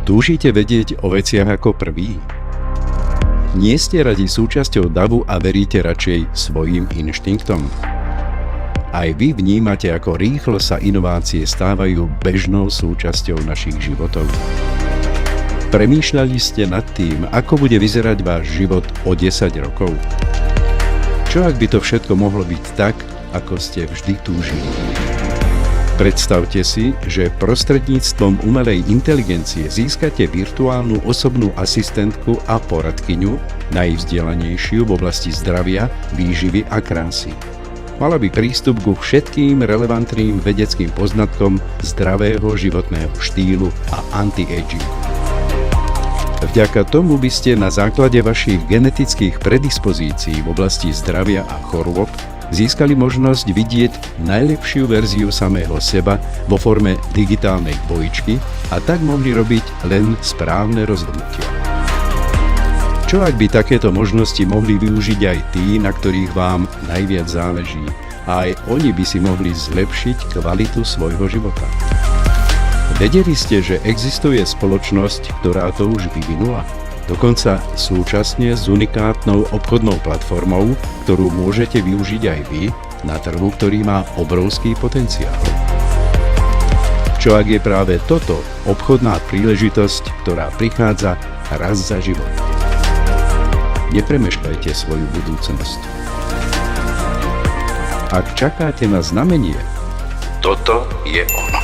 Túžite vedieť o veciach ako prvý? Nie ste radi súčasťou davu a veríte radšej svojim inštinktom? Aj vy vnímate, ako rýchlo sa inovácie stávajú bežnou súčasťou našich životov. Premýšľali ste nad tým, ako bude vyzerať váš život o 10 rokov? Čo ak by to všetko mohlo byť tak, ako ste vždy túžili? Predstavte si, že prostredníctvom umelej inteligencie získate virtuálnu osobnú asistentku a poradkyňu, najvzdelanejšiu v oblasti zdravia, výživy a krásy. Mala by prístup ku všetkým relevantným vedeckým poznatkom zdravého životného štýlu a anti-aging. Vďaka tomu by ste na základe vašich genetických predispozícií v oblasti zdravia a chorôb získali možnosť vidieť najlepšiu verziu samého seba vo forme digitálnej dvojičky a tak mohli robiť len správne rozhodnutia. Čo ak by takéto možnosti mohli využiť aj tí, na ktorých vám najviac záleží, a aj oni by si mohli zlepšiť kvalitu svojho života? Vedeli ste, že existuje spoločnosť, ktorá to už vyvinula? Dokonca súčasne s unikátnou obchodnou platformou, ktorú môžete využiť aj vy na trhu, ktorý má obrovský potenciál. Čo ak je práve toto obchodná príležitosť, ktorá prichádza raz za život? Nepremeškajte svoju budúcnosť. Ak čakáte na znamenie, toto je ono.